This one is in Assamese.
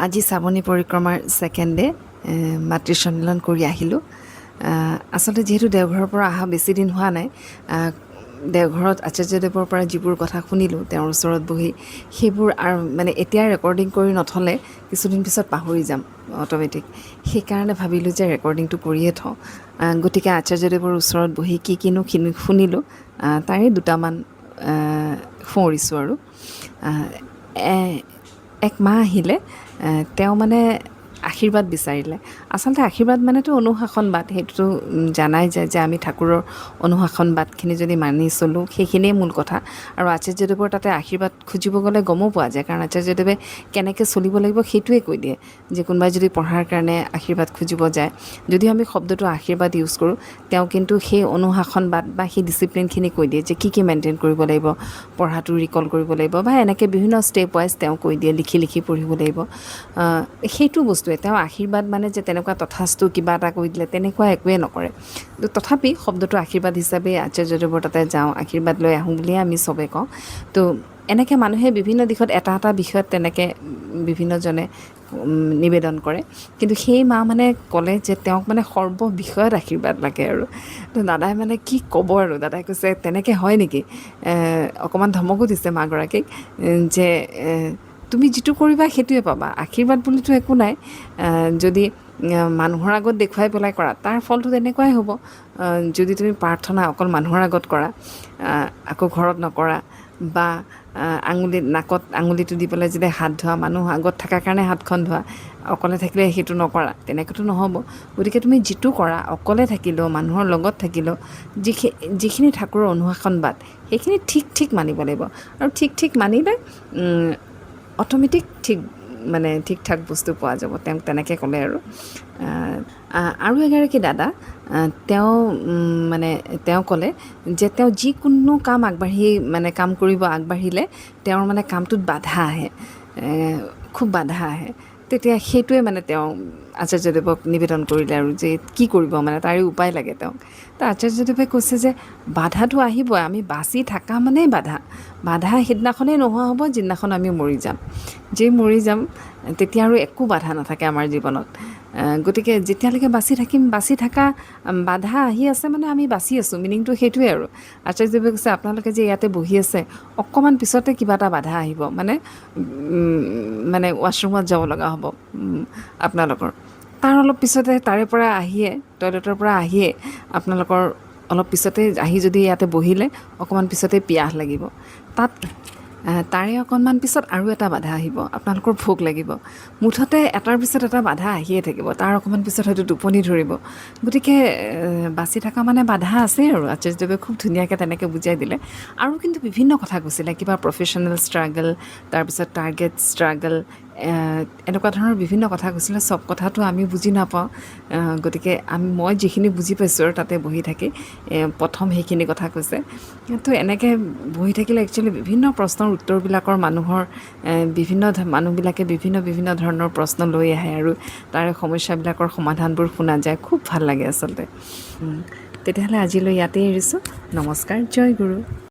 আজি শ্ৰাৱণী পৰিক্ৰমাৰ ছেকেণ্ড ডে মাতৃ সন্মিলন কৰি আহিলোঁ। আচলতে যিহেতু দেওঘৰৰ পৰা অহা বেছি দিন হোৱা নাই, দেওঘৰত আচাৰ্যদেৱৰ পৰা যিবোৰ কথা শুনিলোঁ তেওঁৰ ওচৰত বহি, সেইবোৰ আৰু মানে এতিয়া ৰেকৰ্ডিং কৰি নথ'লে কিছুদিন পিছত পাহৰি যাম অট'মেটিক। সেইকাৰণে ভাবিলোঁ যে ৰেকৰ্ডিংটো কৰিয়ে থওঁ। গতিকে আচাৰ্যদেৱৰ ওচৰত বহি কিনো শুনিলোঁ তাৰে দুটামান সোঁৱৰিছোঁ আৰু। এক মা আহিলে, তেওঁ মানে আশীৰ্বাদ বিচাৰিলে। আচলতে আশীৰ্বাদ মানেতো অনুশাসনবাদ, সেইটোতো জানাই যায় যে আমি ঠাকুৰৰ অনুশাসনবাদখিনি যদি মানি চলোঁ সেইখিনিয়ে মূল কথা। আৰু আচাৰ্যদেৱৰ তাতে আশীৰ্বাদ খুজিব গ'লে গমো পোৱা যায়, কাৰণ আচাৰ্যদেৱে কেনেকৈ চলিব লাগিব সেইটোৱে কৈ দিয়ে। যে কোনোবাই যদি পঢ়াৰ কাৰণে আশীৰ্বাদ খুজিব যায়, যদিও আমি শব্দটো আশীৰ্বাদ ইউজ কৰোঁ, তেওঁ কিন্তু সেই অনুশাসনবাদ বা সেই ডিচিপ্লিনখিনি কৈ দিয়ে যে কি মেইনটেইন কৰিব লাগিব, পঢ়াটো ৰিকল কৰিব লাগিব বা এনেকৈ বিভিন্ন ষ্টেপ ৱাইজ তেওঁ কৈ দিয়ে, লিখি লিখি পঢ়িব লাগিব। সেইটো বস্তুৱে তেওঁ আশীৰ্বাদ মানে যে তেনেকুৱা তথাস্তু কিবা এটা কৈ দিলে তেনেকুৱা একোৱে নকৰে। তথাপি শব্দটো আশীৰ্বাদ হিচাপে আচাৰ্যদেৱৰ তাতে যাওঁ, আশীৰ্বাদ লৈ আহোঁ বুলিয়ে আমি চবেই কওঁ। তো এনেকৈ মানুহে বিভিন্ন দিশত এটা বিষয়ত তেনেকৈ বিভিন্নজনে নিবেদন কৰে। কিন্তু সেই মা মানে ক'লে যে তেওঁক মানে সৰ্ব বিষয়ত আশীৰ্বাদ লাগে আৰু। তো দাদাই মানে কি ক'ব আৰু, দাদাই কৈছে তেনেকৈ হয় নেকি, অকণমান ধমকো দিছে মাগৰাকীক যে তুমি যিটো কৰিবা সেইটোৱে পাবা, আশীৰ্বাদ বুলিতো একো নাই। যদি মানুহৰ আগত দেখুৱাই পেলাই কৰা তাৰ ফলটো তেনেকুৱাই হ'ব। যদি তুমি প্ৰাৰ্থনা অকল মানুহৰ আগত কৰা, আকৌ ঘৰত নকৰা, বা নাকত আঙুলিটো দি পেলাই যদি হাত ধোৱা, মানুহ আগত থকাৰ কাৰণে হাতখন ধোৱা, অকলে থাকিলে সেইটো নকৰা, তেনেকৈতো নহ'ব। গতিকে তুমি যিটো কৰা, অকলে থাকিলেও মানুহৰ লগত থাকিলেও যিখিনি ঠাকুৰৰ অনুশাসনবাদ সেইখিনি ঠিক মানিব লাগিব। আৰু ঠিক মানিলে অট'মেটিক ঠিক ঠাক বস্তু পোৱা যাব। তেওঁক তেনেকৈ ক'লে আৰু এগৰাকী দাদা, তেওঁ ক'লে যে তেওঁ যিকোনো কাম কাম কৰিব আগবাঢ়িলে তেওঁৰ মানে কামটোত বাধা আহে, খুব বাধা আহে। তেতিয়া সেইটোৱে মানে তেওঁ আচাৰ্যদেৱক নিবেদন কৰিলে আৰু যে কি কৰিব, মানে তাৰে উপায় লাগে তেওঁক। তো আচাৰ্যদেৱে কৈছে যে বাধাটো আহিবই, আমি বাচি থকা মানেই বাধা সেইদিনাখনেই নোহোৱা হ'ব যিদিনাখন আমি মৰি যাম। মৰি যাম তেতিয়া আৰু একো বাধা নাথাকে আমাৰ জীৱনত। গতিকে যেতিয়ালৈকে বাচি থকা বাধা আহি আছে মানে আমি বাচি আছোঁ, মিনিংটো সেইটোৱে আৰু। আচাৰ্যদেৱে কৈছে আপোনালোকে যে ইয়াতে বহি আছে, অকণমান পিছতে কিবা এটা বাধা আহিব, মানে ৱাছৰুমত যাব লগা হ'ব আপোনালোকৰ। তাৰ অলপ পিছতে তাৰে পৰা আহিয়ে, টয়লেটৰ পৰা আহিয়ে আপোনালোকৰ অলপ পিছতে আহি যদি ইয়াতে বহিলে অকণমান পিছতে পিয়াহ লাগিব, তাৰে অকণমান পিছত আৰু এটা বাধা আহিব, আপোনালোকৰ ভোক লাগিব। মুঠতে এটাৰ পিছত এটা বাধা আহিয়ে থাকিব, তাৰ অকণমান পিছত হয়তো টোপনি ধৰিব। গতিকে বাচি থকা মানে বাধা আছেই আৰু। আচাৰ্যদেৱে খুব ধুনীয়াকৈ তেনেকৈ বুজাই দিলে। আৰু কিন্তু বিভিন্ন কথা কৈছিলে, কিবা প্ৰফেশ্যনেল ষ্ট্ৰাগল, তাৰপিছত টাৰ্গেট ষ্ট্ৰাগল, এনেকুৱা ধৰণৰ বিভিন্ন কথা কৈছিলে। চব কথাটো আমি বুজি নাপাওঁ, গতিকে মই যিখিনি বুজি পাইছোঁ আৰু তাতে বহি থাকি প্ৰথম সেইখিনি কথা কৈছে। তো এনেকৈ বহি থাকিলে একচুৱেলি বিভিন্ন প্ৰশ্নৰ উত্তৰবিলাকৰ মানুহবিলাকে বিভিন্ন ধৰণৰ প্ৰশ্ন লৈ আহে আৰু তাৰে সমস্যাবিলাকৰ সমাধানবোৰ শুনা যায়, খুব ভাল লাগে আচলতে। তেতিয়াহ'লে আজিলৈ ইয়াতেই এৰিছোঁ। নমস্কাৰ, জয় গুৰু।